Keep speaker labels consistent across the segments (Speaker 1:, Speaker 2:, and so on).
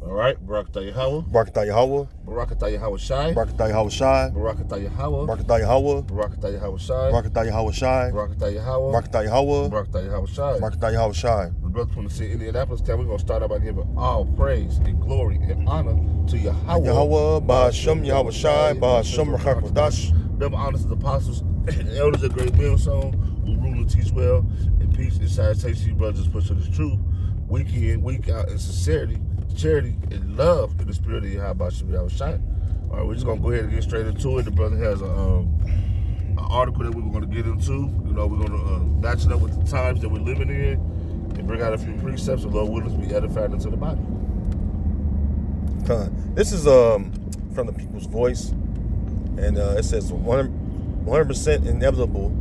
Speaker 1: All right, Barakatah Yahweh.
Speaker 2: Barakatah Yahweh.
Speaker 1: Barakatah Yahweh Shai.
Speaker 2: Barakatah Yahweh Shai.
Speaker 1: Barakatah Yahweh.
Speaker 2: Barakatah Yahweh.
Speaker 1: Barakatah Yahweh Shai.
Speaker 2: Barakatah Yahweh Shai.
Speaker 1: Barakatah Yahweh.
Speaker 2: Barakatah Yahweh.
Speaker 1: Barakatah Yahweh Shai.
Speaker 2: Barakatah Yahweh Shai.
Speaker 1: The brothers from the city of Indianapolis town, we're going to start out by giving all praise and glory and honor to Yahweh.
Speaker 2: Yahweh, Ba'ashem Yahweh Shai, Ba'ashem Rachak Wadash.
Speaker 1: Double honors to the apostles and elders of Great Millstone who rule and teach well in peace and salutation, brothers, push on this truth, week in, week out, in sincerity, charity, and love in the spirit of Yahweh Shai. All right, we're just going to go ahead and get straight into it. The brother has an article that we were going to get into. You know, we're going to match it up with the times that we're living in and bring out a few precepts of Lord willing to be edified into the body.
Speaker 2: This is from the People's Voice, and it says 100% inevitable.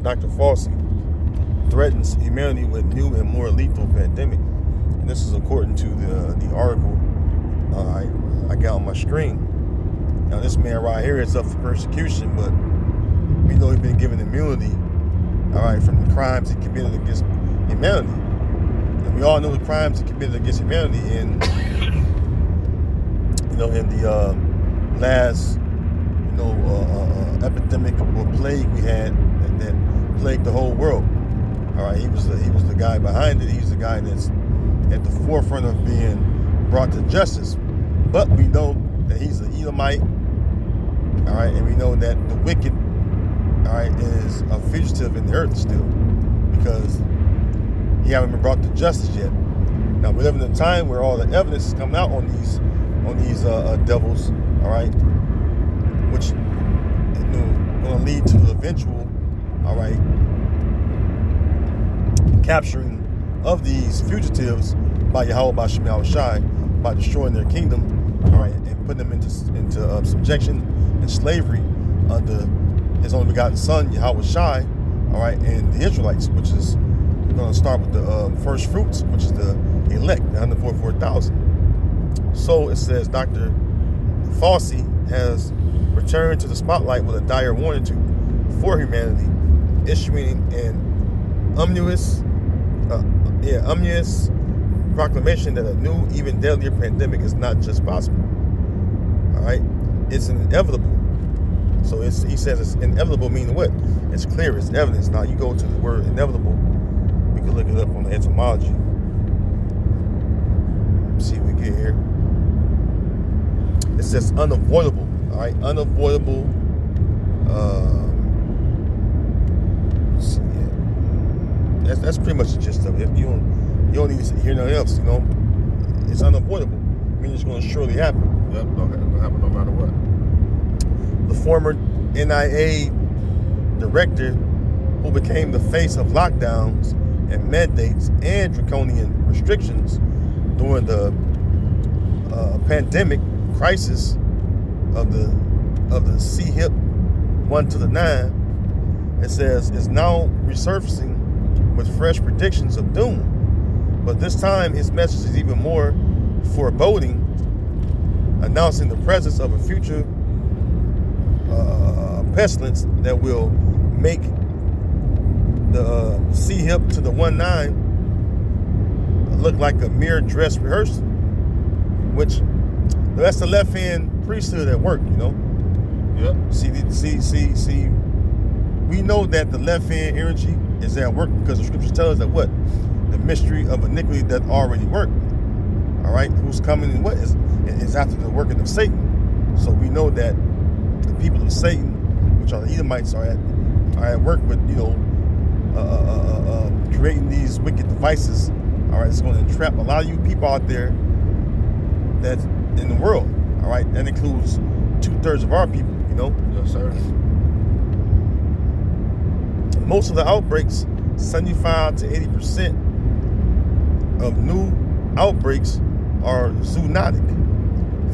Speaker 2: Dr. Fauci threatens humanity with new and more lethal pandemic. And this is according to the article I got on my screen. Now this man right here is up for persecution, but we know he's been given immunity, all right, from the crimes he committed against humanity. And we all know the crimes he committed against humanity in the last epidemic or plague we had that plagued the whole world. All right, he was the guy behind it. He's the guy that's at the forefront of being brought to justice. But we know that he's an Edomite. All right, and we know that the wicked, all right, is a fugitive in the earth still, because he haven't been brought to justice yet. Now we live in a time where all the evidence is coming out on these devils, all right, which going to lead to the eventual, all right, capturing of these fugitives by Yahweh Ba'ashem Yahweh Shai, by destroying their kingdom, all right, and putting them into subjection and slavery under His only begotten Son Yahweh Shai, all right, and the Israelites, which is, we're going to start with the first fruits, which is the elect, the 144,000. So it says Dr. Fauci has returned to the spotlight with a dire warning for humanity, issuing an ominous proclamation that a new, even deadlier pandemic is not just possible. All right, it's inevitable. So he says it's inevitable, meaning what? It's clear, it's evidence. Now you go to the word inevitable. We can look it up on the etymology. Let's see what we get here. It says unavoidable. All right, unavoidable. Let's see, yeah. That's pretty much the gist of it. You don't need to hear nothing else. It's unavoidable. I mean, it's going to surely happen.
Speaker 1: Yep, it'll happen no matter what.
Speaker 2: The former NIA director, who became the face of lockdowns and mandates and draconian restrictions during the pandemic crisis of the CHIP 1 to the 9, it says, is now resurfacing with fresh predictions of doom. But this time his message is even more foreboding, announcing the presence of a future pestilence that will make the CHIP to the 1-9 look like a mere dress rehearsal, which that's the left-hand priesthood at work,
Speaker 1: Yep.
Speaker 2: See, we know that the left-hand energy is at work because the scriptures tell us that what? The mystery of iniquity that already worked. All right, who's coming and what is after the working of Satan. So we know that the people of Satan, which are the Edomites, are at work with creating these wicked devices. All right, it's going to entrap a lot of you people out there that's in the world. All right, that includes 2/3 of our people.
Speaker 1: Yes, sir.
Speaker 2: Most of the outbreaks, 75 to 80% of new outbreaks are zoonotic.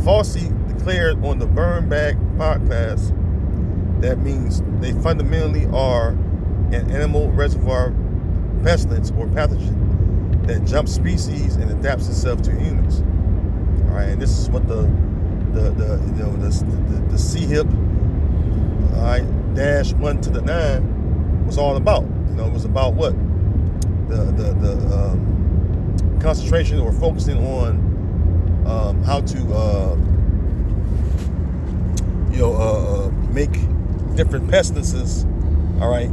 Speaker 2: Fauci declared on the Burn Bag podcast that means they fundamentally are an animal reservoir pestilence or pathogen that jumps species and adapts itself to humans. All right, and this is what the CHIP, all right, -1 to the 9 was all about. It was about what? concentration or focusing on how to make different pestilences, all right,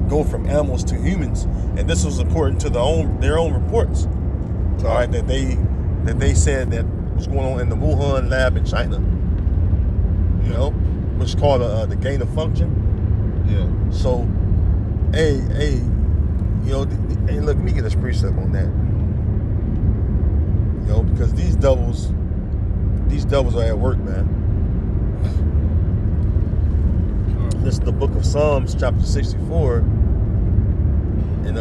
Speaker 2: go from animals to humans. And this was according to their own reports, all right, that they said that was going on in the Wuhan lab in China, you know, which is called the gain of function.
Speaker 1: Yeah. So,
Speaker 2: hey, hey, look, let me get a precept on that. You know, because these devils are at work, man. This is the book of Psalms, chapter 64, and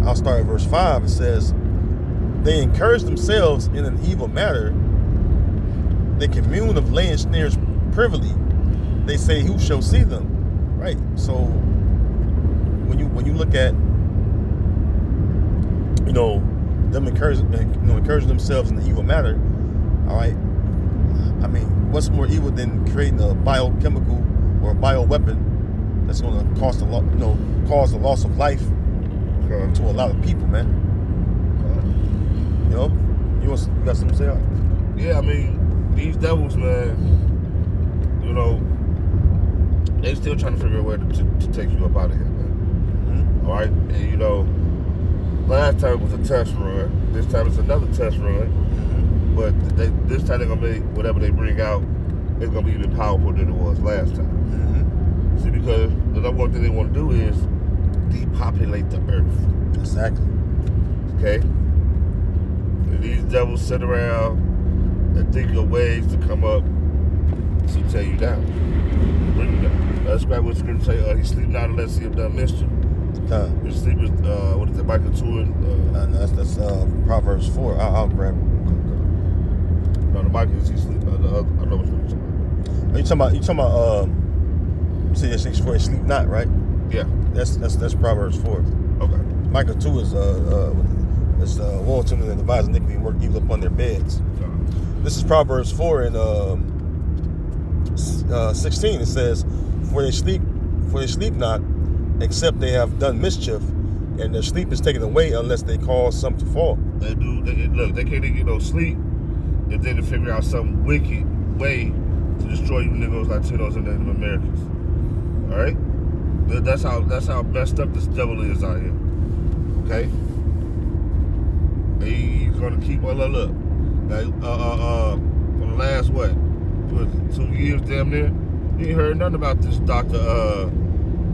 Speaker 2: I'll start at verse 5. It says, "They encourage themselves in an evil matter. They commune of laying snares privily. They say, who shall see them?" Right. So when you look at, you know, them encouraging themselves in the evil matter, all right. I mean, what's more evil than creating a biochemical or a bioweapon that's going to cause the loss of life to a lot of people, man? You know, you got something to say?
Speaker 1: Yeah, I mean, these devils, man. You know, they still trying to figure out where to take you up out of here, man.
Speaker 2: Mm-hmm.
Speaker 1: All right, and you know, last time was a test run. This time it's another test run. But this time they're gonna make whatever they bring out, it's gonna be even powerful than it was last time.
Speaker 2: Mm-hmm.
Speaker 1: See, because the number one thing they want to do is depopulate the earth.
Speaker 2: Exactly.
Speaker 1: Okay. And these devils sit around and think of ways to come up to tear you down, bring you down. That's why what scripture say. He sleep not unless he have done mischief. His sleep is what is it? Micah 2 and
Speaker 2: that's Proverbs 4. I'll grab it.
Speaker 1: No, the Micah is he sleep. I know what you're talking about.
Speaker 2: You talking about you say 6:4, sleep not, right?
Speaker 1: Yeah.
Speaker 2: That's Proverbs 4.
Speaker 1: Okay.
Speaker 2: Micah 2 is woe to them that devise iniquity and work evil upon their beds. This is Proverbs 4 and 16. It says, For they sleep not, except they have done mischief, and their sleep is taken away unless they cause some to fall.
Speaker 1: They can't even get no sleep if they didn't figure out some wicked way to destroy you Negroes, Latinos, and Native Americans. All right, that's how messed up this devil is out here. Okay, he's gonna keep on look. For the last 2 years, damn near, you ain't heard nothing about this Dr.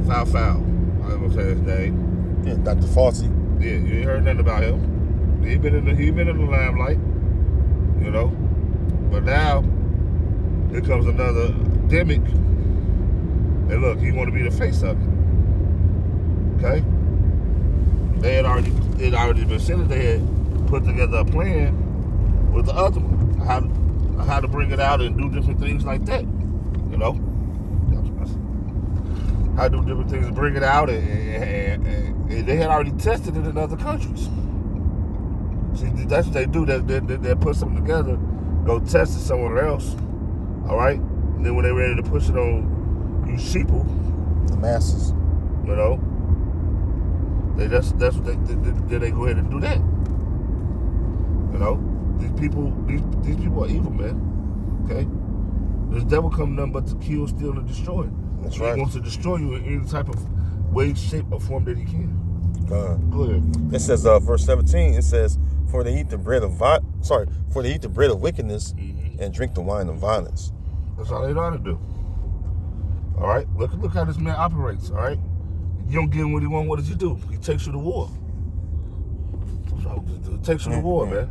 Speaker 1: Foul. I'm gonna say his name.
Speaker 2: Yeah, Dr. Fauci.
Speaker 1: Yeah, you ain't heard nothing about him. He been in the limelight, you know. But now, here comes another demic. And look, he want to be the face of it. Okay? It had already been said that they had put together a plan with the other one, how to bring it out and do different things like that. You know? How to do different things to bring it out, and they had already tested it in other countries. See, that's what they do. They put something together, go test it somewhere else. All right, and then when they're ready to push it on you sheeple,
Speaker 2: the masses,
Speaker 1: you know, that's what they go ahead and do that. You know, these people are evil, man. Okay, this devil come nothing but to kill, steal, and destroy.
Speaker 2: That's right.
Speaker 1: He wants to destroy you in any type of way, shape, or form that he can. Go ahead.
Speaker 2: It says, verse 17. It says, "For they eat the bread of wickedness, and drink the wine of violence."
Speaker 1: That's all they know how to do. All right. Look how this man operates. All right. You don't give him what he wants. What does he do? He takes you to war. So, it takes you to war, man.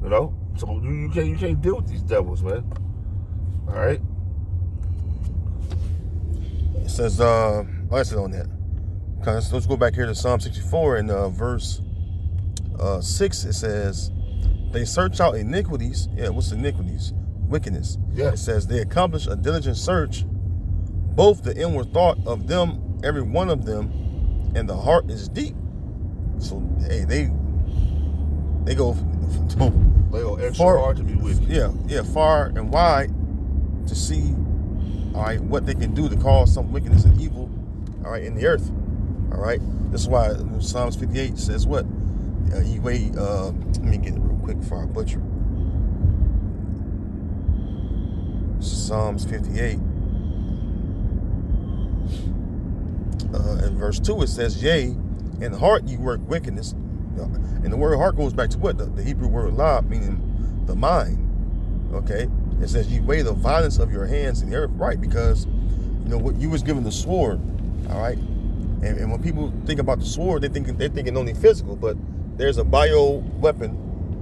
Speaker 1: You know. So you can't deal with these devils, man. All right.
Speaker 2: It says, let's on that. Let's go back here to Psalm 64 and verse 6. It says, "They search out iniquities." Yeah, what's iniquities? Wickedness.
Speaker 1: Yeah.
Speaker 2: It says, "They accomplish a diligent search, both the inward thought of them, every one of them, and the heart is deep." So, hey, they go
Speaker 1: extra hard to be wicked.
Speaker 2: Yeah, far and wide to see, all right, what they can do to cause some wickedness and evil all right, in the earth. All right. This is why Psalms 58 says what? He weighed, let me get it real quick before I butcher. Psalms 58. In verse 2 it says, yea, in heart you work wickedness. And the word heart goes back to what? The Hebrew word lab, meaning the mind. Okay? It says you weigh the violence of your hands in the earth. Right, because you know what, you was given the sword, all right? And when people think about the sword, they're thinking only physical, but there's a bio weapon,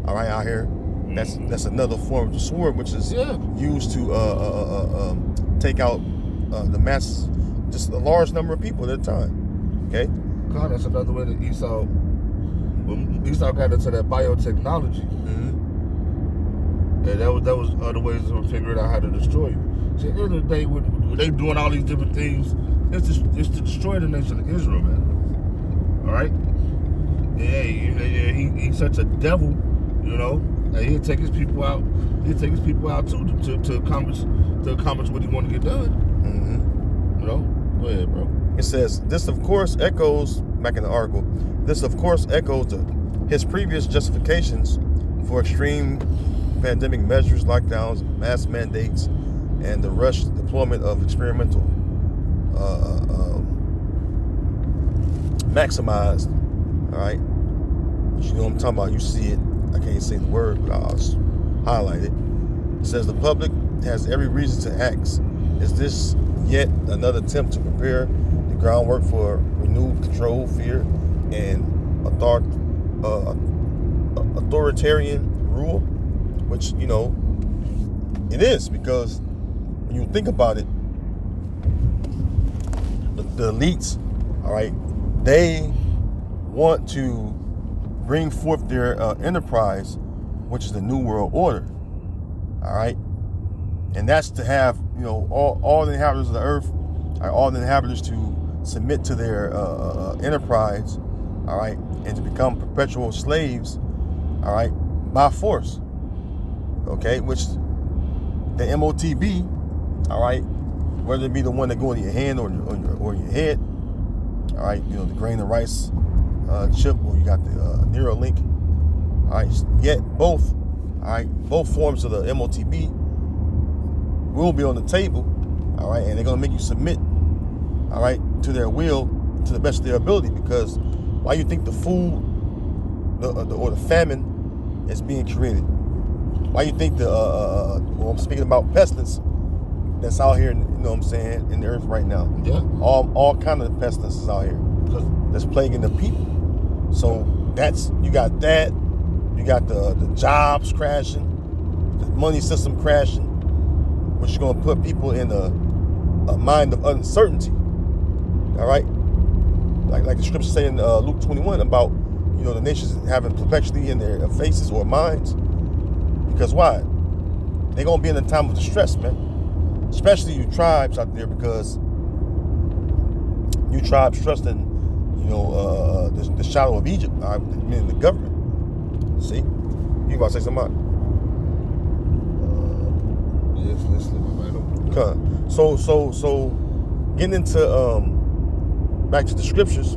Speaker 2: all right, out here. That's another form of the sword, which is used to take out the masses, just a large number of people at a time. Okay.
Speaker 1: God, that's another way that Esau got into that biotechnology, and that was other ways of figuring out how to destroy you. See, at the end of the day, when they doing all these different things, it's to destroy the nation of Israel, man. All right. Yeah, he's such a devil, you know. And he'll take his people out. He'll take his people out too to accomplish what he want to get done. You know. Go ahead, bro.
Speaker 2: It says this, of course, echoes back in the article. This, of course, echoes his previous justifications for extreme pandemic measures, lockdowns, mass mandates, and the rushed deployment of experimental, maximized. All right, you know what I'm talking about. You see it. I can't say the word, but I'll highlight it. It says the public has every reason to ask: is this yet another attempt to prepare the groundwork for renewed control, fear, and authoritarian rule? Which, you know, it is, because when you think about it, the elites, all right, they want to bring forth their enterprise, which is the New World Order, all right? And that's to have, you know, all the inhabitants of the earth, all the inhabitants to submit to their enterprise, all right, and to become perpetual slaves, all right, by force, okay? Which the MOTB, all right, whether it be the one that go in your hand or your head, all right, you know, the grain of rice chip, or you got the Neuralink, all right, yet both, all right, both forms of the MOTB will be on the table, all right, and they're gonna make you submit, all right, to their will, to the best of their ability. Because why you think the food, or the famine is being created? Why you think well, I'm speaking about pestilence that's out here, you know what I'm saying, in the earth right now?
Speaker 1: Yeah.
Speaker 2: All kind of pestilence is out here that's plaguing the people. So you got the jobs crashing, the money system crashing, which is going to put people in a mind of uncertainty. All right, like the scripture say in Luke 21 about, you know, the nations having perplexity in their faces or minds. Because why? They're going to be in a time of distress, man. Especially you tribes out there, because you tribes trust in, you know, the shadow of Egypt, meaning the government. See? You about to say something?
Speaker 1: Let's slip my mind over.
Speaker 2: Okay. So getting into back to the scriptures,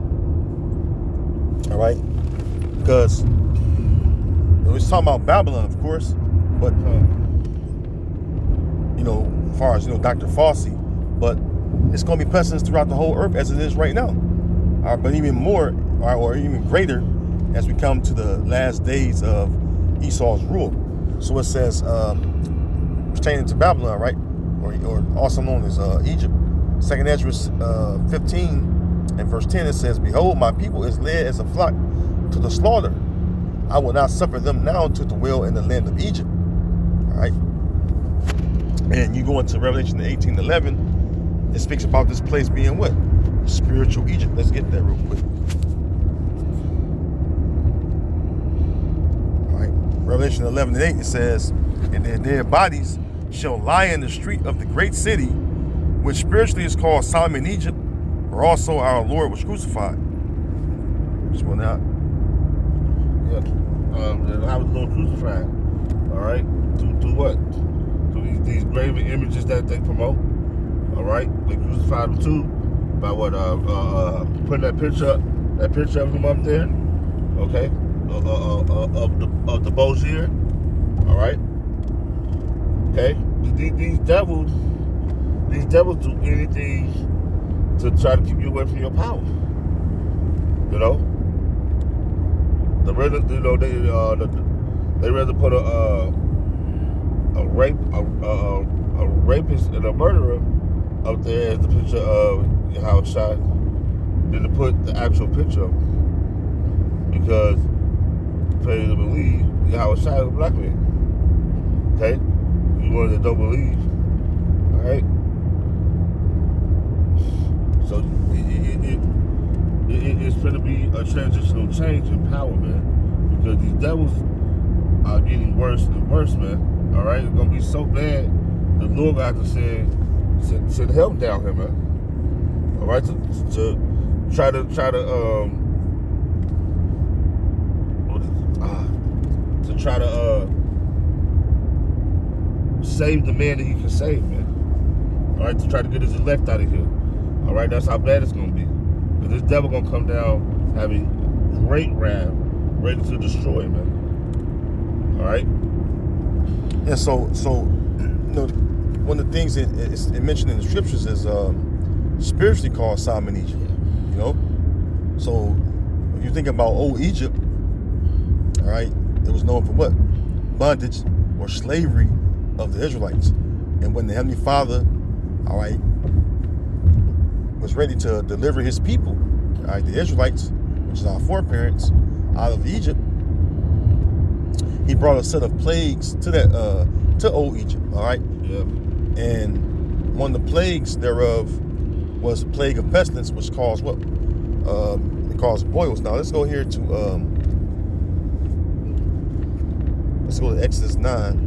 Speaker 2: all right? Because we was talking about Babylon, of course, but you know, as far as, you know, Dr. Fauci, but it's going to be pestilence throughout the whole earth as it is right now. All right, but even more, or even greater, as we come to the last days of Esau's rule. So it says, pertaining to Babylon, right, or also known as Egypt. 2nd Ezra 15 and verse 10, it says, behold, my people is led as a flock to the slaughter. I will not suffer them now to dwell in the land of Egypt. All right. And you go into Revelation 18:11, it speaks about this place being what? Spiritual Egypt. Let's get that real quick. All right. Revelation 11:8, it says, and their dead bodies shall lie in the street of the great city, which spiritually is called Sodom and Egypt, where also our Lord was crucified. Just went out.
Speaker 1: Yeah. How was the Lord crucified? All right. To what? To these graven images that they promote. All right. They crucified him too. by what putting that picture of him up there, okay, of the Bozier, all right, okay. These devils do anything to try to keep you away from your power. You know, they rather put a rapist and a murderer up there as the picture of how it's shot than to put the actual picture of him. Because failure to believe how it's shot is a black man. Okay? You ones that don't believe. Alright? So it's going to be a transitional change in power, man. Because these devils are getting worse and worse, man. Alright? It's going to be so bad, the Lord got to send help down here, man. Alright? To try to save the man that he can save, man. Alright? To try to get his elect out of here. Alright? That's how bad it's going to be. Because this devil going to come down having great wrath, ready to destroy, man. Alright?
Speaker 2: And so you know, one of the things it mentioned in the scriptures is spiritually called Sodom and Egypt. You know? So if you think about old Egypt, all right, it was known for what? Bondage or slavery of the Israelites. And when the Heavenly Father, all right, was ready to deliver his people, all right, the Israelites, which is our foreparents, out of Egypt, he brought a set of plagues to old Egypt, all right?
Speaker 1: Yeah.
Speaker 2: And one of the plagues thereof was the plague of pestilence, which caused what? It caused boils. Now let's go here to let's go to Exodus 9.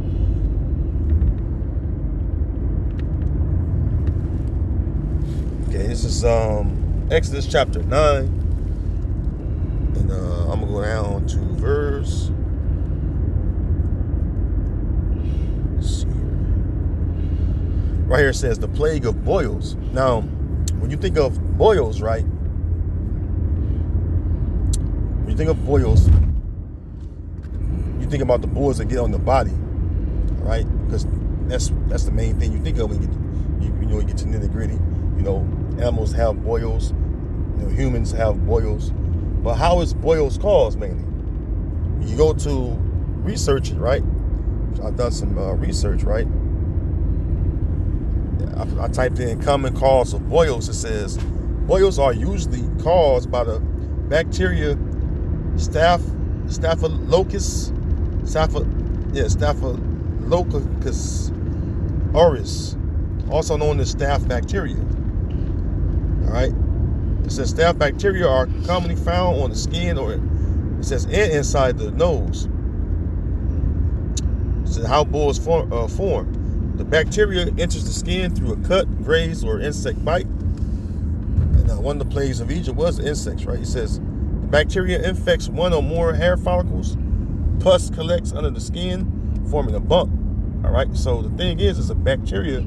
Speaker 2: Okay, this is Exodus chapter 9, and I'm gonna go down to verse. Let's see here. Right here it says the plague of boils. Now, when you think of boils, right? When you think of boils, you think about the boils that get on the body, right? Because that's the main thing you think of when you get to nitty gritty. You know, animals have boils. You know, humans have boils. But how is boils caused mainly? When you go to research it, right? I've done some research, right? I typed in common cause of boils. It says boils are usually caused by the bacteria Staphylococcus aureus, also known as staph bacteria. All right. It says staph bacteria are commonly found on the skin, or it says and inside the nose. It says how boils form. The bacteria enters the skin through a cut, graze, or insect bite. And one of the plagues of Egypt was the insects, right? It says the bacteria infects one or more hair follicles. Pus collects under the skin, forming a bump. All right. So the thing is, it's a bacteria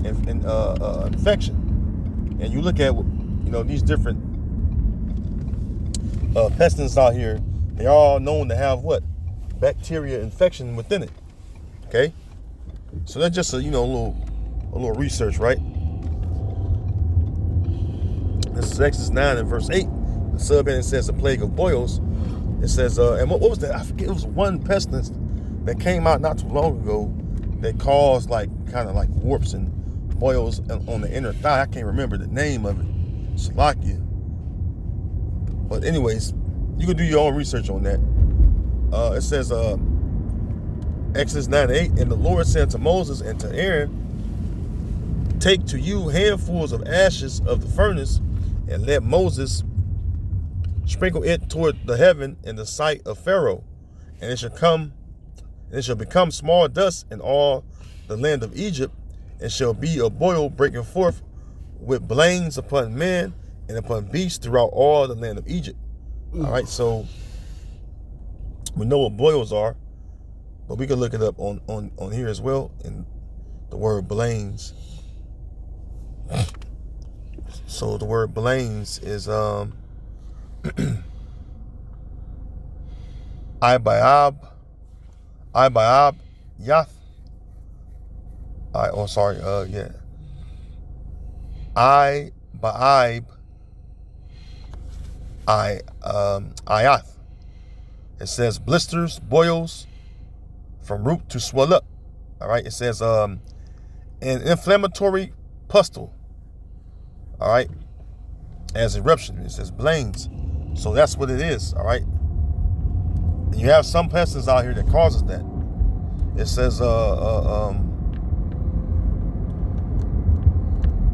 Speaker 2: infection. And you look at, you know, these different pestilence out here. They're all known to have what? Bacteria infection within it. Okay. So that's just a little research, right? This is Exodus 9 and verse 8. The subheading says the plague of boils. It says, and what was that? I forget. It was one pestilence that came out not too long ago that caused kind of like warps and boils on the inner thigh. I can't remember the name of it. Salakia. But anyways, you can do your own research on that. It says, Exodus 9:8, and the Lord said to Moses and to Aaron, take to you handfuls of ashes of the furnace, and let Moses sprinkle it toward the heaven in the sight of Pharaoh, and it shall become small dust in all the land of Egypt, and shall be a boil breaking forth with blains upon men and upon beasts throughout all the land of Egypt. All right, so we know what boils are. But we can look it up on here as well in the word blains. So the word blains is Ibayab Yath. Ayath. It says blisters, boils from root to swell up. All right. It says an inflammatory pustule. All right. As eruption. It says blains. So that's what it is. All right. And you have some pestilence out here that causes that. It says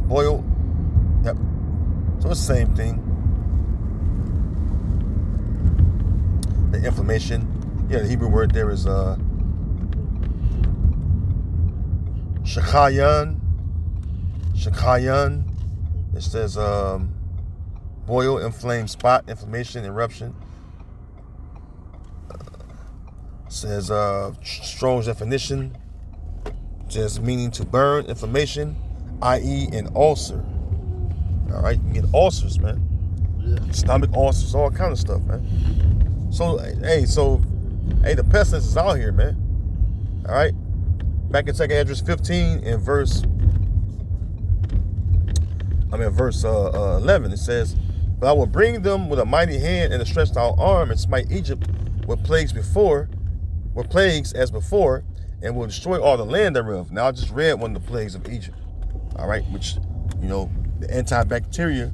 Speaker 2: boil. Yep. So it's the same thing. The inflammation. Yeah, the Hebrew word there is shakayan. It says boil, inflame, spot, inflammation, eruption. Says Strong's definition, just meaning to burn, inflammation, i.e. an ulcer. All right, you can get ulcers, man. Yeah. Stomach ulcers, all kind of stuff, man. So, the pestilence is out here, man. All right. Back in 2nd Esdras 15 and verse 11, it says, "But I will bring them with a mighty hand and a stretched out arm and smite Egypt with plagues as before, and will destroy all the land thereof." Now, I just read one of the plagues of Egypt. All right, which, the antibacteria,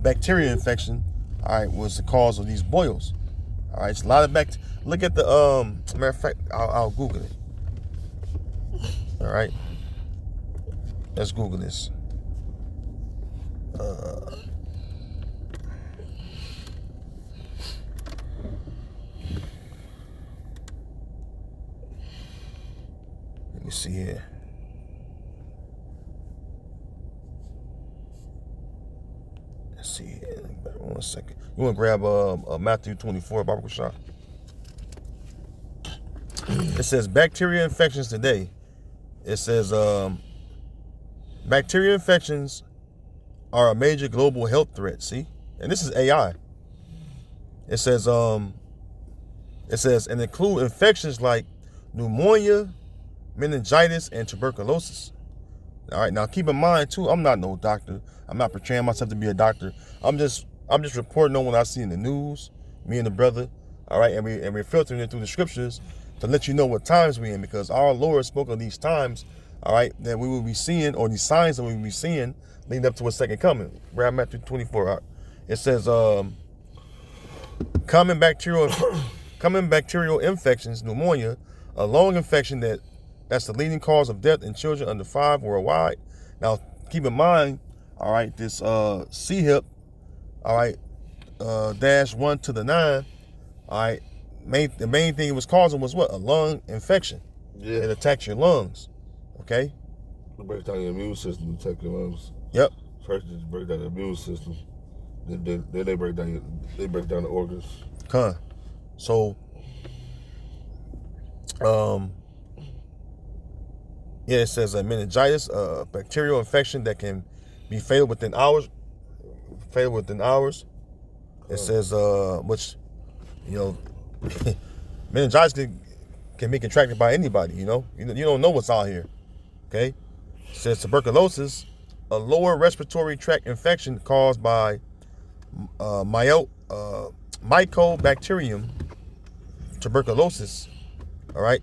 Speaker 2: bacteria infection, all right, was the cause of these boils. All right, it's a lot of look at the, matter of fact, I'll Google it. All right, let's Google this. Let me see here. Let's see here. 1 second. You want to grab Matthew 24, Barbara Shah? It says bacteria infections today. It says bacteria infections are a major global health threat. See, and this is AI. It says and include infections like pneumonia, meningitis, and tuberculosis. All right, now keep in mind too, I'm not no doctor. I'm not portraying myself to be a doctor. I'm just reporting on what I see in the news, me and the brother. All right, and we're filtering it through the scriptures to let you know what times we're in, because our Lord spoke of these times, all right, that we will be seeing, or these signs that we will be seeing leading up to a second coming. Grab Matthew 24 out. It says common bacterial infections, pneumonia, a lung infection that's the leading cause of death in children under 5 worldwide. Now, keep in mind, all right, this CHIP, all right, -1 to the 9, all right, the main thing it was causing was what? A lung infection. Yeah. It attacks your lungs, okay?
Speaker 1: It breaks down your immune system, attack your lungs.
Speaker 2: Yep.
Speaker 1: First, it breaks down the immune system. Then they break down the organs.
Speaker 2: So, yeah, it says meningitis, bacterial infection that can be fatal within hours. It says, which, meningitis can be contracted by anybody. You don't know what's out here. Okay. It says tuberculosis, a lower respiratory tract infection caused by Mycobacterium tuberculosis. All right.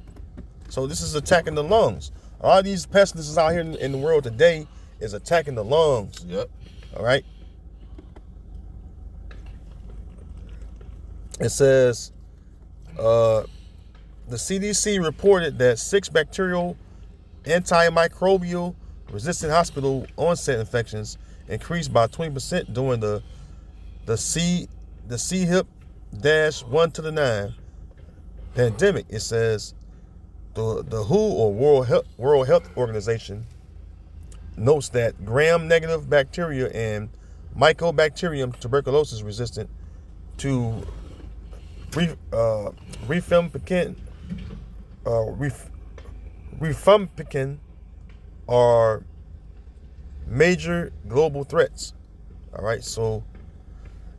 Speaker 2: So this is attacking the lungs. A lot of these pestilences out here in the world today is attacking the lungs.
Speaker 1: Yep.
Speaker 2: All right. It says the CDC reported that 6 bacterial antimicrobial resistant hospital onset infections increased by 20% during the CHIP-1 to the 9 pandemic. It says the WHO, or World Health Organization, notes that gram-negative bacteria and Mycobacterium tuberculosis resistant to rifampicin are major global threats. All right, so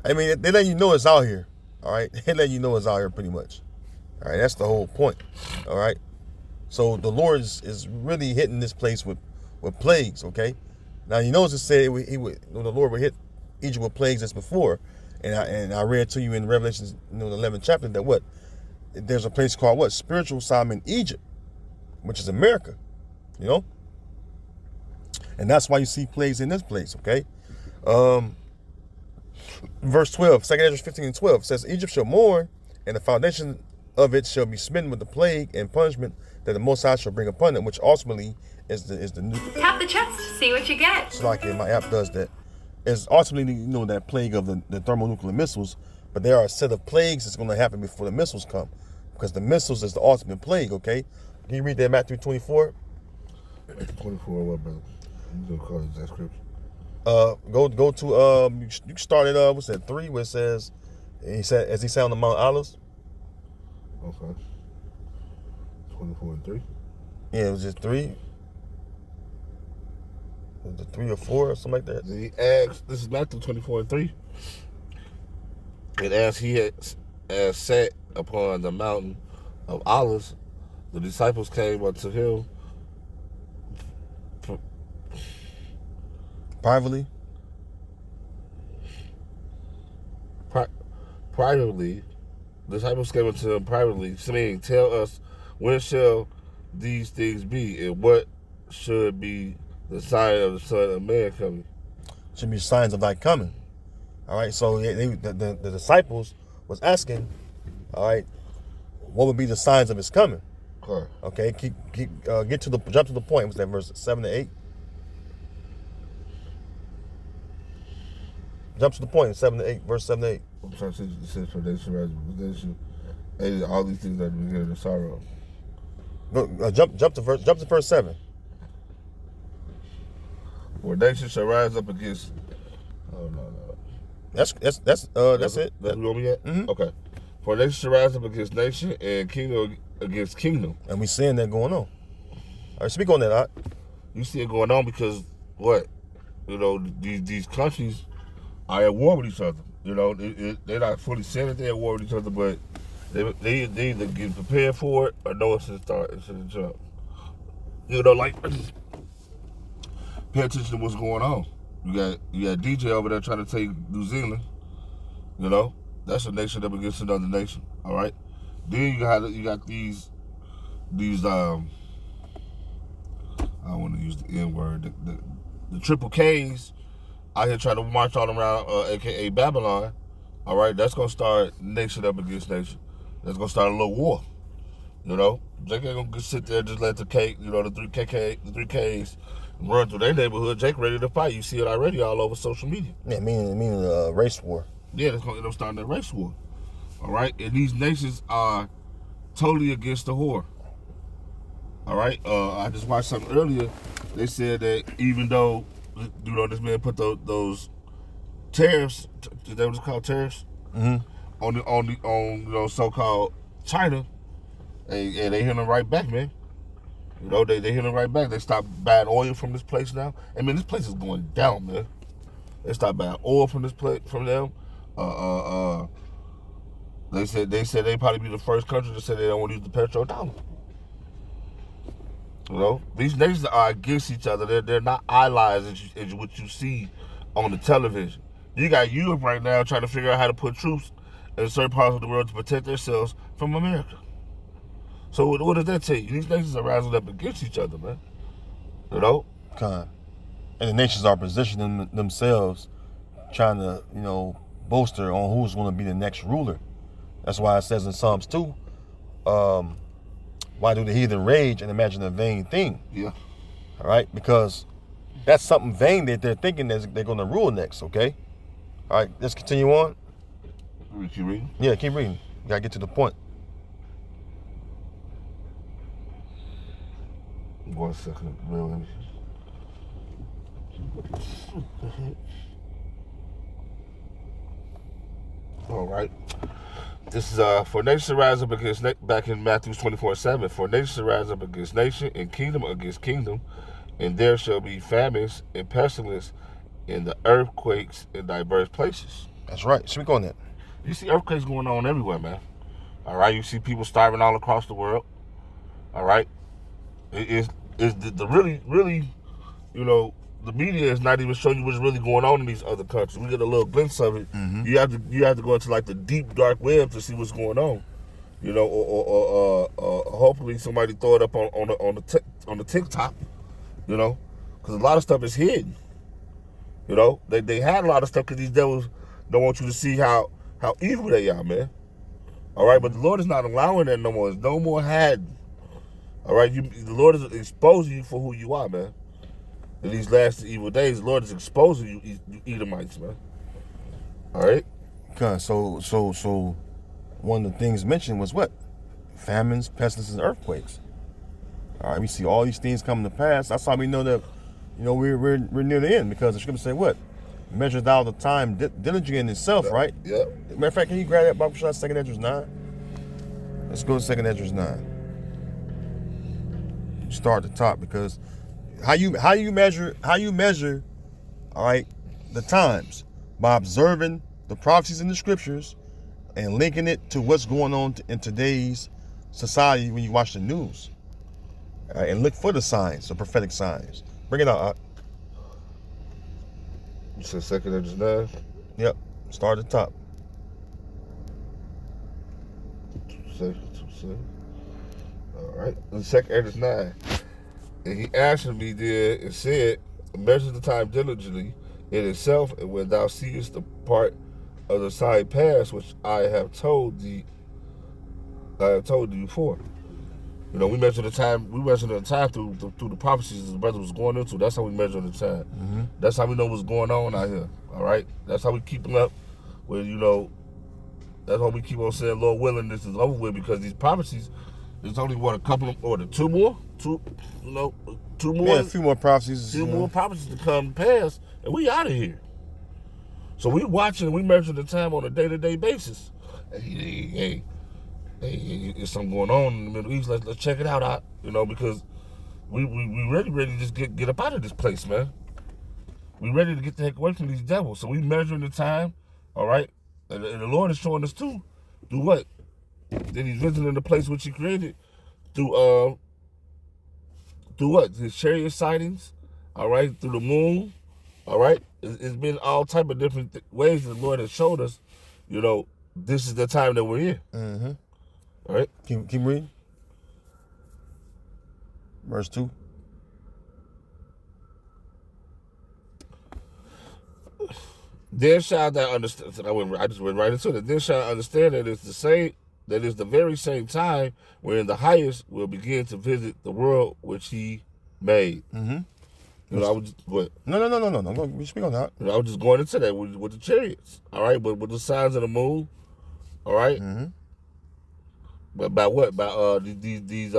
Speaker 2: I mean, they let you know it's out here. All right, they let you know it's out here pretty much. All right, that's the whole point. All right, so the Lord is really hitting this place with plagues. Okay, now you notice it said the Lord would hit Egypt with plagues as before, and I read to you in Revelation, the 11th chapter that what there's a place called what spiritual Sodom in Egypt, which is America, you know, and that's why you see plagues in this place. Okay, verse 12, 2 Ezra 15:12 says, Egypt shall mourn, and the foundation of it shall be smitten with the plague and punishment that the Most High shall bring upon it, which ultimately is the new.
Speaker 3: Tap the chest, see what you get.
Speaker 2: It's like my app does that. It's ultimately, that plague of the thermonuclear missiles, but there are a set of plagues that's going to happen before the missiles come, because the missiles is the ultimate plague. Okay, can you read that Matthew 24?
Speaker 1: 24, what, brother? You gonna call it that scripture?
Speaker 2: Go to you can start at what's that 3 where it says he said as he sat on the Mount Olives.
Speaker 1: Okay. 24 and 3.
Speaker 2: Yeah, it was just 3. Was it 3 or 4 or something like that?
Speaker 1: He asked, this is Matthew 24 and 3. And as he had sat upon the mountain of Olives, the disciples came unto him
Speaker 2: Privately.
Speaker 1: Privately. The disciples came unto him privately, saying, Tell us, when shall these things be, and what should be the sign of the Son of Man coming?
Speaker 2: Should be signs of thy coming. All right, so the disciples was asking, all right, what would be the signs of his coming? Okay, jump to the point. What's that, verse 7 to 8? Jump to the point, 7 to 8, verse 7 to 8.
Speaker 1: I'm trying to say, it says, for nation, nation, and all these things that we hear in the sorrow.
Speaker 2: Jump to verse 7.
Speaker 1: For nation shall rise up against. Oh no.
Speaker 2: That's it.
Speaker 1: That's where we at?
Speaker 2: Mm-hmm.
Speaker 1: Okay. For nation shall rise up against nation, and kingdom against kingdom.
Speaker 2: And we seeing that going on. All right, speak on that, Art.
Speaker 1: You see it going on because what? These countries are at war with each other. They're not fully saying that they're at war with each other, but they either get prepared for it or know it should start. It should jump. Pay attention to what's going on. You got DJ over there trying to take New Zealand. That's a nation up against another nation. All right. Then you got these I don't want to use the N word. The triple K's out here trying to march all around, aka Babylon. All right, that's gonna start nation up against nation. That's gonna start a little war. Jake ain't gonna sit there and just let the the three Ks run through their neighborhood. Jake ready to fight. You see it already all over social media.
Speaker 2: Yeah, meaning a race war.
Speaker 1: Yeah, that's gonna end up starting a race war. All right, and these nations are totally against the whore. All right, I just watched something earlier. They said that even though this man put those tariffs, is that what it's called, tariffs?
Speaker 2: Mm-hmm.
Speaker 1: On so-called China, and they hitting them right back, man. They hitting them right back. They stopped buying oil from this place now. I mean, this place is going down, man. They stopped buying oil from this place from them. They said they probably be the first country to say they don't want to use the petrodollar. These nations are against each other. They're not allies as what you see on the television. You got Europe right now trying to figure out how to put troops in certain parts of the world to protect themselves from America. So what does that tell you? These nations are rising up against each other, man.
Speaker 2: And the nations are positioning themselves, trying to, bolster on who's going to be the next ruler. That's why it says in Psalms 2, why do the heathen rage and imagine a vain thing?
Speaker 1: Yeah.
Speaker 2: All right, because that's something vain that they're thinking that they're going to rule next, okay? All right, let's continue on.
Speaker 1: Keep reading?
Speaker 2: Yeah, keep reading. You got to get to the point.
Speaker 1: 1 second, really. All right. This is for nation to rise up against back in Matthew 24:7. For nation to rise up against nation, and kingdom against kingdom, And there shall be famines and pestilence and the earthquakes in diverse places.
Speaker 2: That's right. Speak on that.
Speaker 1: You see earthquakes going on everywhere, man. All right, you see people starving all across the world. All right, is the really, the media is not even showing you what's really going on in these other countries. We get a little glimpse of it.
Speaker 2: Mm-hmm.
Speaker 1: You have to go into like the deep dark web to see what's going on. Or hopefully somebody throw it up on the TikTok. Because a lot of stuff is hidden. They had a lot of stuff because these devils don't want you to see how evil they are, man. All right, but the Lord is not allowing that no more. There's no more hiding. All right, the Lord is exposing you for who you are, man. In these last evil days, the Lord is exposing you Edomites, man. All right.
Speaker 2: Okay, so one of the things mentioned was what? Famines, pestilences, and earthquakes. All right, we see all these things coming to pass. That's how we know that, we're near the end, because the scripture say what? Measures thou the time diligently in itself, right?
Speaker 1: Yeah.
Speaker 2: Matter of fact, can you grab that Bible shot, 2 Esdras 9? Let's go to 2 Esdras 9. Start at the top, because how you measure, all right, the times by observing the prophecies in the scriptures and linking it to what's going on in today's society when you watch the news. All right, and look for the signs, the prophetic signs. Bring it out.
Speaker 1: You said 2 Esdras 9?
Speaker 2: Yep. Start at the top.
Speaker 1: 2 seconds. All right. In 2 Esdras 9. And he answered me there and said, measure the time diligently in itself, and when thou seest the part of the sign pass, which I have told thee before. We measure the time. We measure the time through the prophecies the brother was going into. That's how we measure the time.
Speaker 2: Mm-hmm.
Speaker 1: That's how we know what's going on out here. All right. That's how we keeping up with. That's why we keep on saying, Lord willing, this is over with, because these prophecies. There's only a couple of, or two more. Two more.
Speaker 2: Yeah, a few more prophecies.
Speaker 1: Few more prophecies to come past, and we out of here. So we watching, we measure the time on a day-to-day basis. Hey, there's something going on in the Middle East. Let's check it out, because we ready to just get up out of this place, man. We ready to get the heck away from these devils. So we measuring the time, all right? And the Lord is showing us too. Do what? Then he's visiting the place which he created through what? His chariot sightings, all right? Through the moon, all right? It's been all type of different ways that the Lord has showed us, this is the time that we're in.
Speaker 2: Mm-hmm.
Speaker 1: All right?
Speaker 2: Keep reading. Verse 2.
Speaker 1: Then shall thou understand. I just went right into it. Then shall I understand that it's the same. That is the very same time wherein the highest will begin to visit the world which he made.
Speaker 2: Mm-hmm.
Speaker 1: I was just, what?
Speaker 2: No. We speak on that.
Speaker 1: I was just going into that with the chariots. All right, but with the signs of the moon. All right.
Speaker 2: Mm-hmm.
Speaker 1: But by what? By these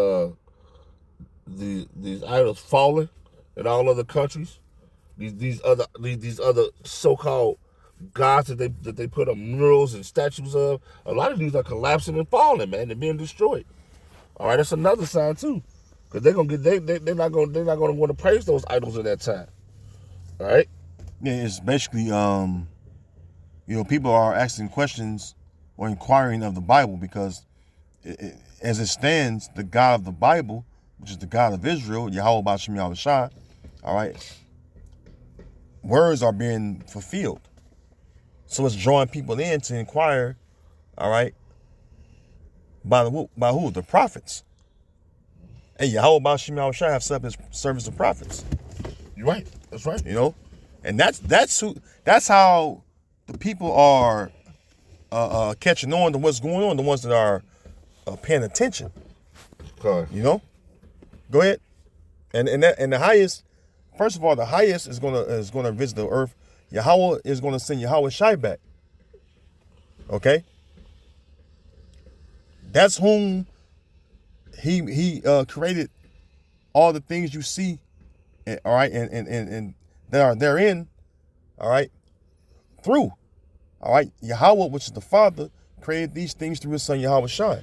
Speaker 1: idols falling in all other countries. These other so-called gods that they put up murals and statues of. A lot of these are collapsing and falling, man. They're being destroyed. All right, that's another sign too, because they're not gonna want to praise those idols in that time. All right.
Speaker 2: Yeah, it's basically people are asking questions or inquiring of the Bible, because as it stands, the God of the Bible, which is the God of Israel, Yahweh B'Shem Yahushua, all right, words are being fulfilled. So it's drawing people in to inquire, all right, by who? The prophets. Hey, Yahweh B'Shem Yahushua have set up his service of prophets.
Speaker 1: You're right. That's right.
Speaker 2: And that's how the people are catching on to what's going on, the ones that are paying attention.
Speaker 1: Okay.
Speaker 2: Go ahead. And the highest, first of all, the highest is gonna visit the earth. Yahweh is gonna send Yahweh Shai back. Okay? That's whom he created all the things you see, all right, and that are therein, all right, through. All right, Yahweh, which is the Father, created these things through his son Yahweh Shai.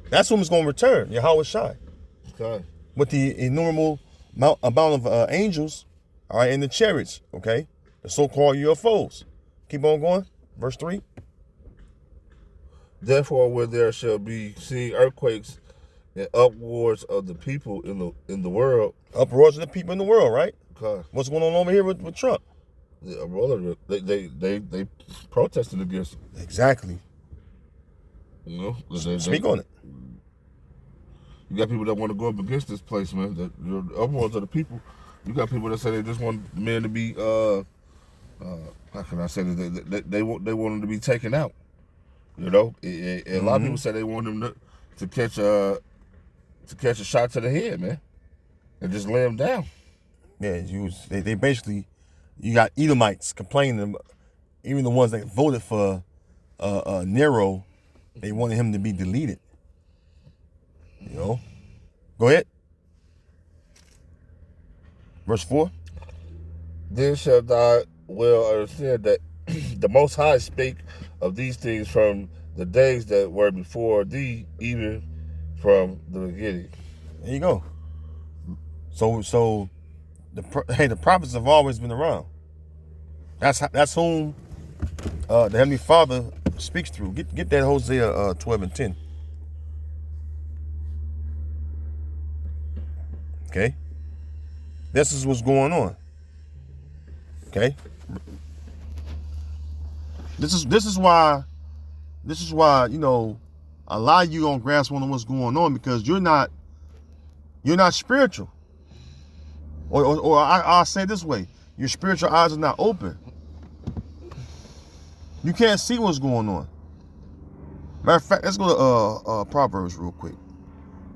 Speaker 2: That's whom is going to return, Yahweh Shai.
Speaker 1: Okay.
Speaker 2: With the innumerable amount of angels, all right, in the chariots, okay? The so-called UFOs. Keep on going. Verse 3.
Speaker 1: Therefore, where there shall be seen earthquakes and uproars of the people in the world.
Speaker 2: Uproars of the people in the world, right?
Speaker 1: God,
Speaker 2: What's going on over here with Trump?
Speaker 1: they protesting against it.
Speaker 2: Exactly.
Speaker 1: You know,
Speaker 2: Speak on it.
Speaker 1: You got people that want to go up against this place, man. The uproars of the people. You got people that say they just want the man to be how can I say this? They want him to be taken out. You know, and a lot of people say they want him to catch a shot to the head, man, and just lay him down.
Speaker 2: Yeah, they basically, you got Edomites complaining, even the ones that voted for Nero, they wanted him to be deleted. You know, go ahead. Verse 4.
Speaker 1: Then shall thou well understand that the Most High spake of these things from the days that were before thee, even from the beginning.
Speaker 2: There you go. So the prophets have always been around. That's whom the Heavenly Father speaks through. Get that Hosea 12 and 10. Okay. This is what's going on. Okay. This is why you know a lot of you don't grasp on what's going on because you're not spiritual. Or I'll say it this way, your spiritual eyes are not open. You can't see what's going on. Matter of fact, let's go to Proverbs real quick.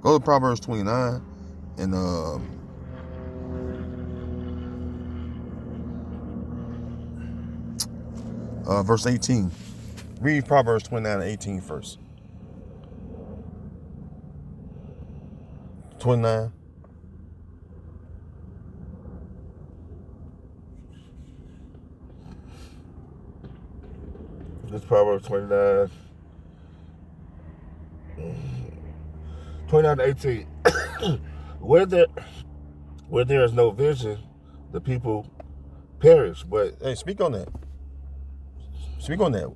Speaker 2: Go to Proverbs 29 and verse 18. Read Proverbs 29 and 18 first. 29.
Speaker 1: This Proverbs 29 to 18. Where there is no vision, the people perish. But
Speaker 2: hey, speak on that. Speak on that.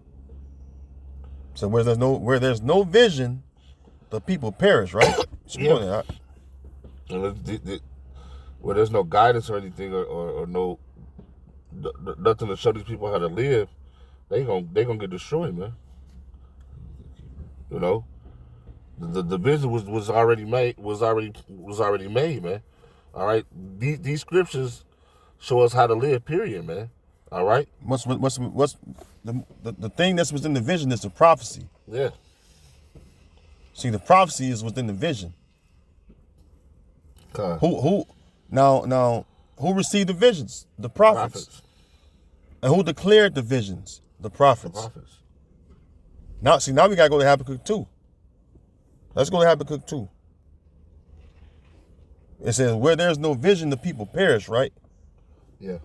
Speaker 2: So where there's no vision, the people perish, right? Speak on that.
Speaker 1: Where there's no guidance or anything, or no nothing to show these people how to live, they gonna get destroyed, man. You know, the vision was already made, man. All right, these scriptures show us how to live. Period, man. All right.
Speaker 2: What's the thing that's within the vision is the prophecy.
Speaker 1: Yeah.
Speaker 2: See, the prophecy is within the vision.
Speaker 1: Okay.
Speaker 2: Who received the visions? The prophets. And who declared the visions? The prophets. Now we gotta go to Habakkuk 2. Let's go to Habakkuk 2. It says, where there's no vision, the people perish, right?
Speaker 1: Yeah.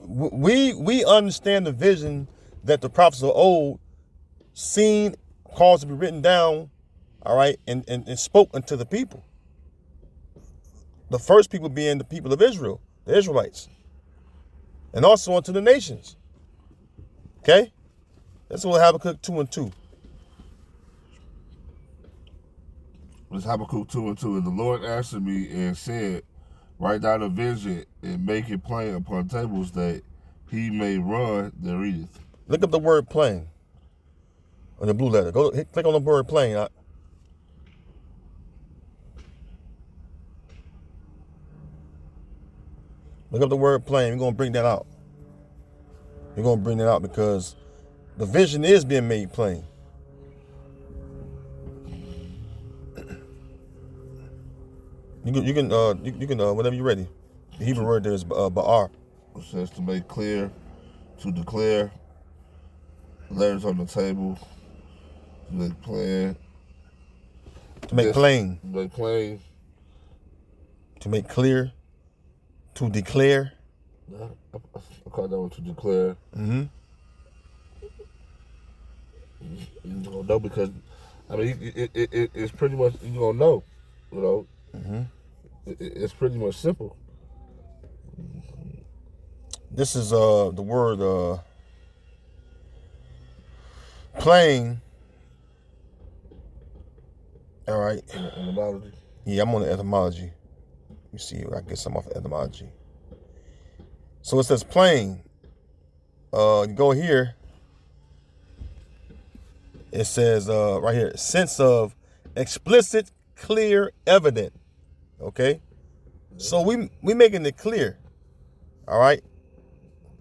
Speaker 2: We understand the vision that the prophets of old seen, caused to be written down, all right, and spoke unto the people. The first people being the people of Israel, the Israelites, and also unto the nations. Okay? That's what Habakkuk 2 and 2.
Speaker 1: It's Habakkuk 2 and 2. And the Lord answered me and said, write down a vision and make it plain upon tables that he may run that readeth.
Speaker 2: Look up the word plain on the blue letter. Click on the word plain. Look up the word plain. We're going to bring that out. We're going to bring that out because the vision is being made plain. You can whenever you're ready. The Hebrew word there is ba'ar.
Speaker 1: It says to make clear, to declare, letters on the table, to make plain.
Speaker 2: To make plain.
Speaker 1: To make plain.
Speaker 2: To make clear. To declare.
Speaker 1: I call that one to declare.
Speaker 2: Mm-hmm.
Speaker 1: You don't know because, I mean, it's pretty much, you don't know, you know.
Speaker 2: Mm-hmm.
Speaker 1: It's pretty much simple.
Speaker 2: This is the word plain. All right.
Speaker 1: Etymology.
Speaker 2: Yeah, I'm on the etymology. Let me see if I can get some off the etymology. So it says plain. You go here. It says right here, sense of explicit, clear, evident. Okay? So we making it clear. All right?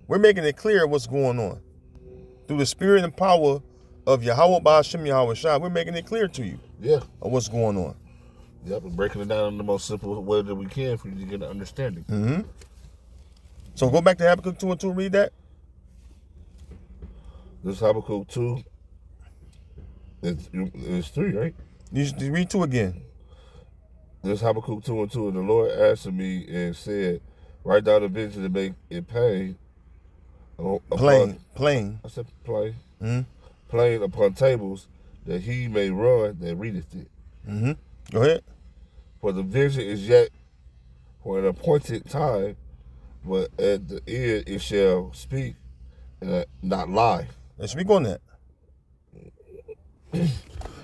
Speaker 2: We're making it clear what's going on. Through the spirit and power of Yahweh Ba'ashem Yahweh Shai, we're making it clear to you.
Speaker 1: Yeah.
Speaker 2: Of what's going on.
Speaker 1: Yep, we're breaking it down in the most simple way that we can for you to get an understanding.
Speaker 2: Mm-hmm. So go back to Habakkuk 2 and 2, read that.
Speaker 1: This Habakkuk 2, it's 3, right?
Speaker 2: You should read 2 again.
Speaker 1: This Habakkuk 2 and 2, and the Lord answered me and said, write down the vision and make it plain.
Speaker 2: Plain.
Speaker 1: I said plain.
Speaker 2: Mm-hmm.
Speaker 1: Plain upon tables, that he may run that readeth it.
Speaker 2: Mm-hmm. Go ahead.
Speaker 1: For the vision is yet for an appointed time, but at the end it shall speak and not lie.
Speaker 2: Let's speak on that.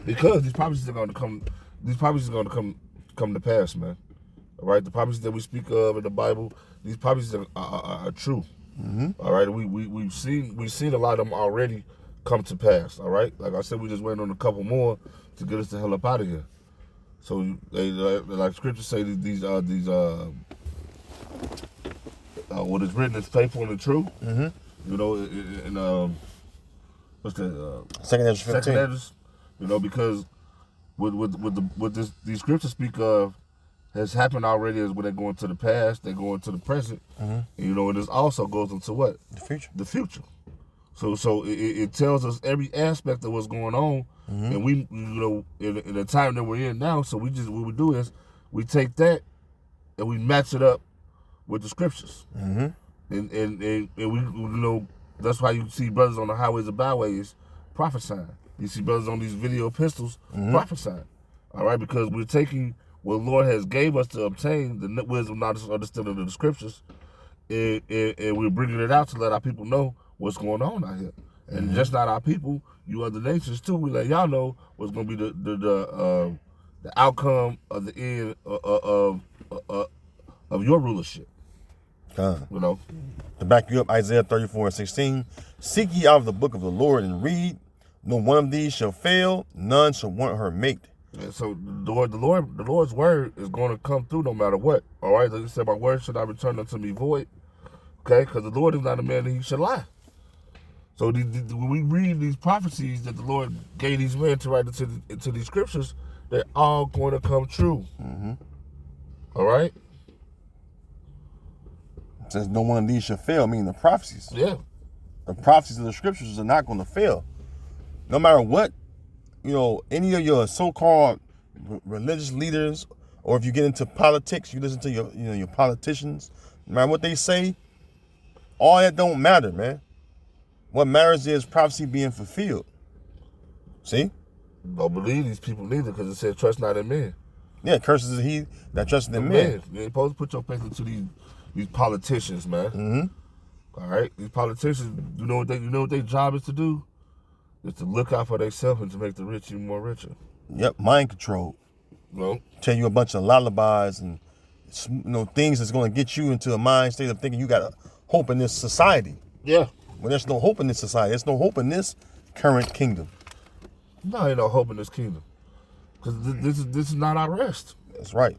Speaker 1: Because these prophecies are going to come. These prophecies are going to come to pass, man. All right, the prophecies that we speak of in the Bible, these prophecies are true.
Speaker 2: Mm-hmm.
Speaker 1: All right, we've seen a lot of them already come to pass. All right, like I said, we just waiting on a couple more to get us the hell up out of here. So they like scriptures say what is written is faithful and true.
Speaker 2: Mm-hmm.
Speaker 1: You know, in what's that?
Speaker 2: Second Ezra 15.
Speaker 1: Second Ezra. You know, because what these scriptures speak of has happened already is when they go into the past, they go into the present.
Speaker 2: Mm-hmm.
Speaker 1: And, you know, and this also goes into what?
Speaker 2: The future.
Speaker 1: The future. So it tells us every aspect of what's going on,
Speaker 2: mm-hmm.
Speaker 1: and we, you know, in the time that we're in now. So what we do is we take that and we match it up with the scriptures,
Speaker 2: mm-hmm.
Speaker 1: and we, you know, that's why you see brothers on the highways and byways prophesying. You see brothers on these video pistols
Speaker 2: mm-hmm.
Speaker 1: prophesying. All right, because we're taking what the Lord has gave us to obtain the wisdom, knowledge, and understanding of the scriptures, and we're bringing it out to let our people know what's going on out here. And
Speaker 2: mm-hmm.
Speaker 1: just not our people, you other nations too. We let y'all know what's going to be the outcome of the end of your rulership. You know,
Speaker 2: to back you up, Isaiah 34:16. Seek ye out of the book of the Lord and read. No one of these shall fail; none shall want her mate.
Speaker 1: And so the Lord's word is going to come through no matter what. All right, like you said, my word should not return unto me void. Okay, because the Lord is not a man that he should lie. So when we read these prophecies that the Lord gave these men to write into these scriptures, they're all going to come true.
Speaker 2: Mm-hmm.
Speaker 1: All right?
Speaker 2: It says no one of these shall fail, meaning the prophecies.
Speaker 1: Yeah.
Speaker 2: The prophecies of the scriptures are not going to fail. No matter what, you know, any of your so-called religious leaders, or if you get into politics, you listen to your politicians, no matter what they say, all that don't matter, man. What matters is prophecy being fulfilled. See?
Speaker 1: Don't believe these people neither, because it says trust not in men.
Speaker 2: Yeah, curses is he that trusted in men.
Speaker 1: You ain't supposed to put your faith into these politicians, man.
Speaker 2: Mm-hmm.
Speaker 1: All right? These politicians, you know what their job is to do? Is to look out for themselves and to make the rich even more richer.
Speaker 2: Yep, mind control.
Speaker 1: No.
Speaker 2: Tell you a bunch of lullabies and things that's going to get you into a mind state of thinking you got a hope in this society.
Speaker 1: Yeah.
Speaker 2: When there's no hope in this society, there's no hope in this current kingdom.
Speaker 1: No, ain't no hope in this kingdom, because this is not our rest.
Speaker 2: That's right.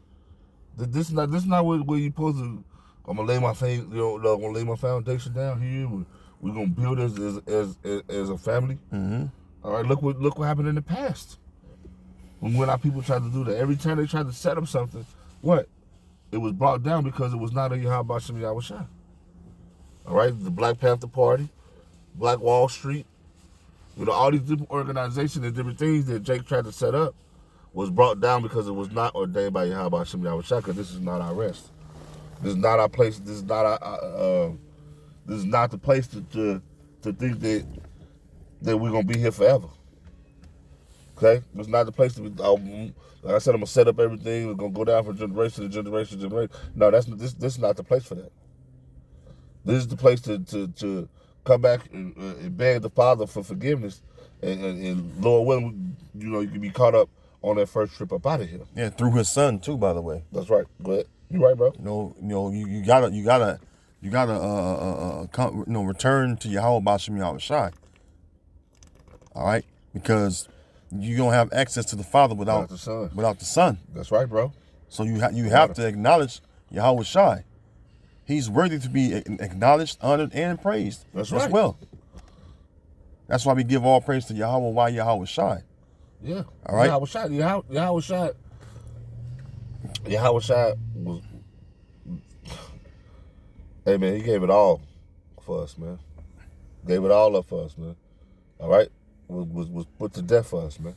Speaker 1: This is not where you supposed to. I'm gonna lay my I'm gonna lay my foundation down here. We're gonna build as a family.
Speaker 2: Mm-hmm.
Speaker 1: All right, look what happened in the past. When our people tried to do that, every time they tried to set up something, what? It was brought down because it was not a Yahweh Ba'ashem Yahweh Shai. All right, the Black Panther Party, Black Wall Street, all these different organizations and different things that Jake tried to set up was brought down because it was not ordained by Yahweh Ba'ashem Yahweh Shai, because this is not our rest. This is not our place. This is not this is not the place to think that we're gonna be here forever. Okay, it's not the place to be. Like I said, I'm gonna set up everything. We're gonna go down from generation to generation to generation. No, this is not the place for that. This is the place to come back and beg the Father for forgiveness, and Lord willing, you can be caught up on that first trip up out of here.
Speaker 2: Yeah, through his son too, by the way.
Speaker 1: That's right. Go ahead. You right, bro.
Speaker 2: You gotta return to Yahweh B'Shem Yahweh Shai. All right, because you don't have access to the Father without the Son.
Speaker 1: That's right, bro.
Speaker 2: So you have to acknowledge Yahweh Shai. He's worthy to be acknowledged, honored, and praised.
Speaker 1: That's right.
Speaker 2: As well. That's why we give all praise to Yahweh while Yahweh Shai.
Speaker 1: Yeah.
Speaker 2: All right.
Speaker 1: Yahweh Shai was. Hey man, he gave it all for us, man. Gave it all up for us, man. All right, was put to death for us, man.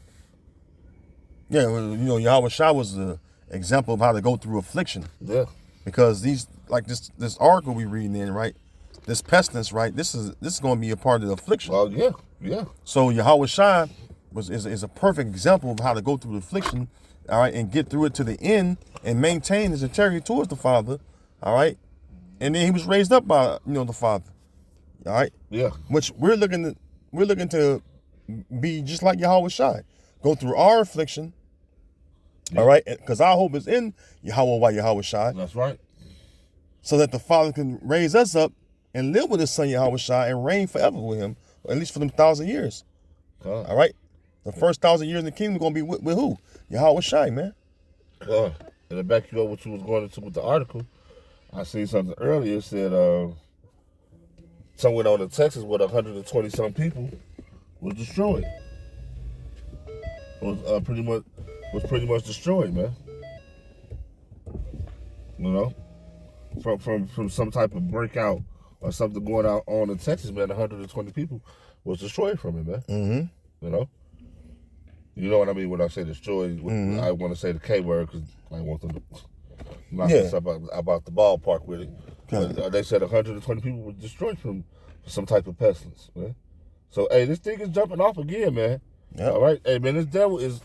Speaker 2: Yeah, well, Yahweh Shai was the example of how to go through affliction.
Speaker 1: Yeah. Because
Speaker 2: this article we reading in, right? This pestilence, right? This is going to be a part of the affliction.
Speaker 1: Well, yeah.
Speaker 2: So Yahweh Shai is a perfect example of how to go through the affliction, all right, and get through it to the end and maintain his integrity towards the Father, all right. And then he was raised up by the Father, all right.
Speaker 1: Yeah.
Speaker 2: Which we're looking to be just like Yahweh Shai, go through our affliction. Yeah. All right, because our hope is in Yahweh Shai.
Speaker 1: That's right.
Speaker 2: So that the Father can raise us up and live with his son Yahweh Shai and reign forever with him, at least for them 1,000 years. All right? The first 1,000 years in the kingdom going to be with who? Yahweh Shai, man.
Speaker 1: And to back you up what you was going into with the article, I seen something earlier. It said somewhere on in Texas with 120-some people was destroyed. Was pretty much destroyed, man. From some type of breakout or something going on in Texas, man. 120 people was destroyed from it, man.
Speaker 2: Mm-hmm.
Speaker 1: You know what I mean when I say destroyed. Mm-hmm. I want to say the K word because I want them to knock us up about the ballpark with it. But, they said 120 people were destroyed from some type of pestilence, man. So hey, this thing is jumping off again, man. Yep. All right, hey man, this devil is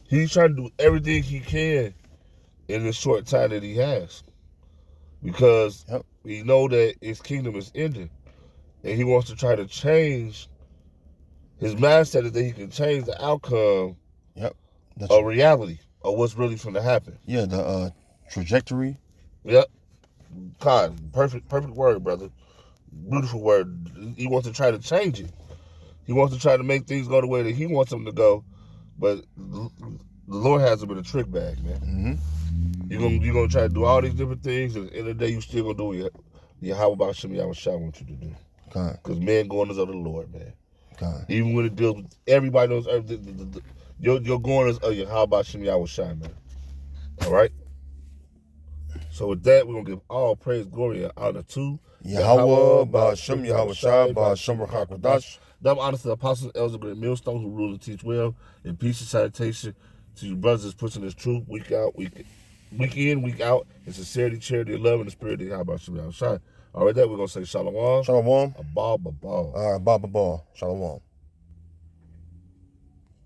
Speaker 1: he's trying to do everything he can in the short time that he has, because we know that his kingdom is ending, and he wants to try to change. His mindset is that he can change the outcome of reality, of what's really going to happen.
Speaker 2: Yeah, the trajectory.
Speaker 1: Yep. God, perfect word, brother. Beautiful word. He wants to try to change it. He wants to try to make things go the way that he wants them to go, but the Lord has him in a trick bag, man. Mm-hmm. You're gonna try to do all these different things, and at the end of the day, you still gonna do Yahweh B'Shem Yahweh Shai want you to do. Because man going is of the Lord, man. Even when it deals with everybody knows your going is of Yahweh B'Shem Yahweh Shai, man. All right. So with that, we're gonna give all praise, glory, and honor to
Speaker 2: Yahweh B'Shem Yahweh Shai B'Shem Rachakadash.
Speaker 1: Double honor to the apostles, elders, and great millstones who rule and teach well. And peace and salutation to you brothers that's pushing this truth week in, week out, in sincerity, charity, and love, and the spirit of Yahweh B'Shem Yahweh Shai. All right, that we're gonna say shalom.
Speaker 2: Shalom.
Speaker 1: A ball.
Speaker 2: All right, ball. Shalom.